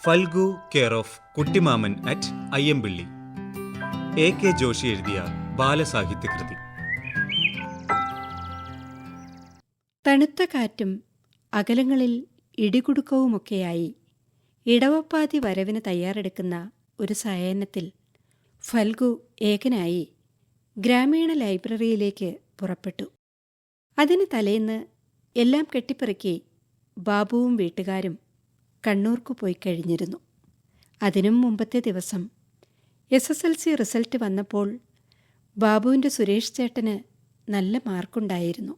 Phalgu care of Kuttimaman at Ayyampilly. AK Joshi എഴുതിയ ബാലസാഹിത്യകൃതി. തണുത്ത കാറ്റും അകലങ്ങളിൽ ഇടികുടുക്കവുമൊക്കെയായി ഇടവപ്പാതി വരവിന് തയ്യാറെടുക്കുന്ന ഒരു സായാഹ്നത്തിൽ ഫൽഗു ഏകനായി ഗ്രാമീണ ലൈബ്രറിയിലേക്ക് പുറപ്പെട്ടു. അതിന് തലേന്ന് എല്ലാം കെട്ടിപ്പെറുക്കി ബാബുവും വീട്ടുകാരും കണ്ണൂർക്കു പോയി കഴിഞ്ഞിരുന്നു. അതിനും മുമ്പത്തെ ദിവസം SSLC റിസൾട്ട് വന്നപ്പോൾ ബാബുവിൻ്റെ സുരേഷ് ചേട്ടന് നല്ല മാർക്കുണ്ടായിരുന്നു.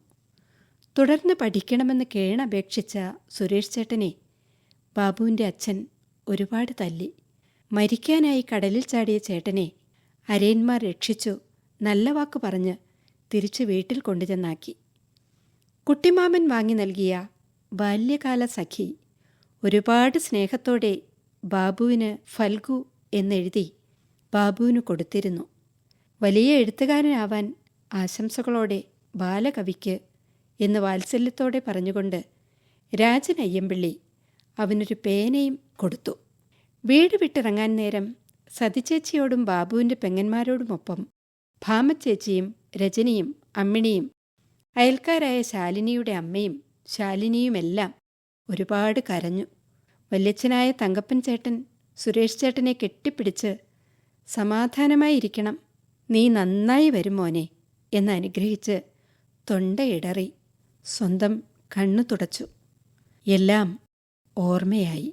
തുടർന്ന് പഠിക്കണമെന്ന് കേണപേക്ഷിച്ച സുരേഷ് ചേട്ടനെ ബാബുവിൻ്റെ അച്ഛൻ ഒരുപാട് തല്ലി. മരിക്കാനായി കടലിൽ ചാടിയ ചേട്ടനെ അരയന്മാർ രക്ഷിച്ചു നല്ല വാക്കു പറഞ്ഞ് തിരിച്ചു വീട്ടിൽ കൊണ്ടുചെന്നാക്കി. കുട്ടിമാമൻ വാങ്ങി നൽകിയ ബാല്യകാല സഖി ഒരുപാട് സ്നേഹത്തോടെ ബാബുവിന് ഫൽഗു എന്നെഴുതി ബാബുവിന് കൊടുത്തിരുന്നു. വലിയ എഴുത്തുകാരനാവാൻ ആശംസകളോടെ ബാലകവിക്ക് എന്ന് വാത്സല്യത്തോടെ പറഞ്ഞുകൊണ്ട് രാജൻ അയ്യമ്പിള്ളി അവനൊരു പേനയും കൊടുത്തു. വീട് വിട്ടിറങ്ങാൻ നേരം സതിച്ചേച്ചിയോടും ബാബുവിൻ്റെ പെങ്ങന്മാരോടുമൊപ്പം ഭാമച്ചേച്ചിയും രജനിയും അമ്മിണിയും അയൽക്കാരായ ശാലിനിയുടെ അമ്മയും ശാലിനിയുമെല്ലാം ഒരുപാട് കരഞ്ഞു. വല്യച്ഛനായ തങ്കപ്പൻ ചേട്ടൻ സുരേഷ് ചേട്ടനെ കെട്ടിപ്പിടിച്ച് സമാധാനമായിരിക്കണം, നീ നന്നായി വരും മോനെ എന്ന് അനുഗ്രഹിച്ച് തൊണ്ടയിടറി സ്വന്തം കണ്ണു തുടച്ചു. എല്ലാം ഓർമ്മയായി.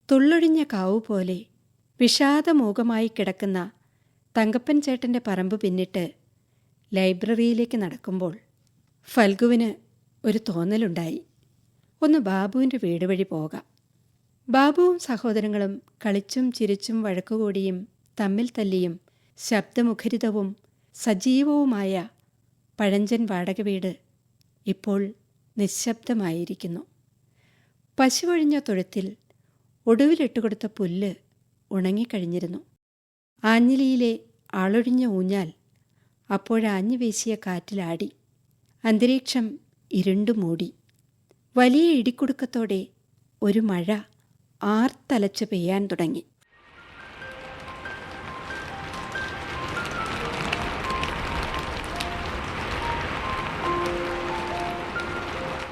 തുള്ളൊഴിഞ്ഞ കാവുപോലെ വിഷാദമൂകമായി കിടക്കുന്ന തങ്കപ്പൻ ചേട്ടൻ്റെ പറമ്പ് പിന്നിട്ട് ലൈബ്രറിയിലേക്ക് നടക്കുമ്പോൾ ഫൽഗുവിന് ഒരു തോന്നലുണ്ടായി. ഒന്ന് ബാബുവിൻ്റെ വീട് വഴി പോകാം. ബാബുവും സഹോദരങ്ങളും കളിച്ചും ചിരിച്ചും വഴക്കുകൂടിയും തമ്മിൽ തല്ലിയും ശബ്ദമുഖരിതവും സജീവവുമായ പഴഞ്ചൻ വാടക വീട് ഇപ്പോൾ നിശബ്ദമായിരിക്കുന്നു. പശുവഴിഞ്ഞ തൊഴുത്തിൽ ഒടുവിലിട്ടുകൊടുത്ത പുല്ല് ഉണങ്ങിക്കഴിഞ്ഞിരുന്നു. ആഞ്ഞിലിയിലെ ആളൊഴിഞ്ഞ ഊഞ്ഞാൽ അപ്പോഴാഞ്ഞു വീശിയ കാറ്റിലാടി. അന്തരീക്ഷം ഇരുണ്ടു മൂടി. വലിയ ഇടിക്കുടുക്കത്തോടെ ഒരു മഴ ആർത്തലച്ചു പെയ്യാൻ തുടങ്ങി.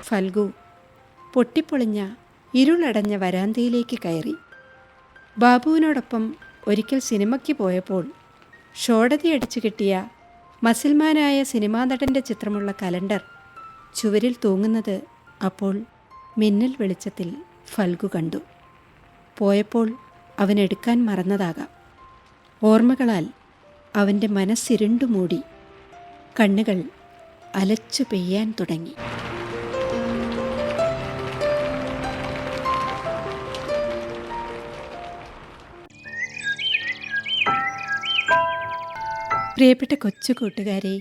ഫൽഗു പൊട്ടിപ്പൊളിഞ്ഞ ഇരുളടഞ്ഞ വരാന്തയിലേക്ക് കയറി. ബാബുവിനോടൊപ്പം ഒരിക്കൽ സിനിമയ്ക്ക് പോയപ്പോൾ ഷോഡതിയടിച്ചു കിട്ടിയ മസിൽമാനായ സിനിമാ നടൻ്റെ ചിത്രമുള്ള കലണ്ടർ ചുവരിൽ തൂങ്ങുന്നത് അപ്പോൾ മിന്നൽ വെളിച്ചത്തിൽ ഫൽഗു കണ്ടു. പോയപ്പോൾ അവനെടുക്കാൻ മറന്നതാകാം. ഓർമ്മകളാൽ അവൻ്റെ മനസ്സിരുണ്ടു മൂടി. കണ്ണുകൾ അലച്ചു പെയ്യാൻ തുടങ്ങി. പ്രിയപ്പെട്ട കൊച്ചു കൂട്ടുകാരെ,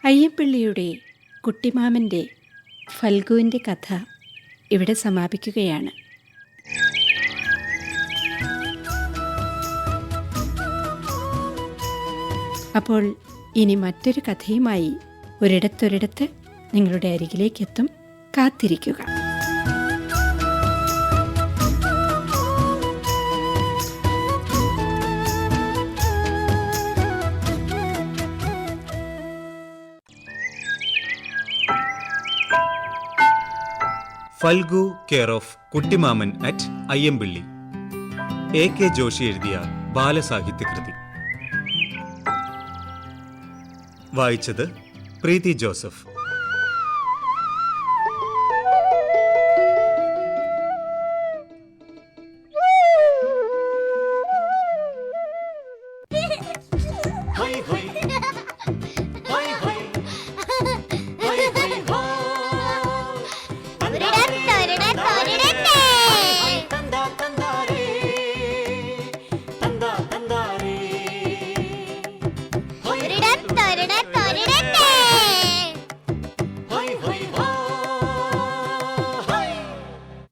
അയ്യമ്പിള്ളിയുടെ കുട്ടിമാമൻ്റെ ഫൽഗുവിൻ്റെ കഥ ഇവിടെ സമാപിക്കുകയാണ്. അപ്പോൾ ഇനി മറ്റൊരു കഥയുമായി ഒരിടത്തൊരിടത്ത് നിങ്ങളുടെ അരികിലേക്കെത്തും. കാത്തിരിക്കുക. Phalgu care of Kuttimaman at Ayyampilly. AK Joshi എഴുതിയ ബാലസാഹിത്യകൃതി. വായിച്ചത് പ്രീതി ജോസഫ്.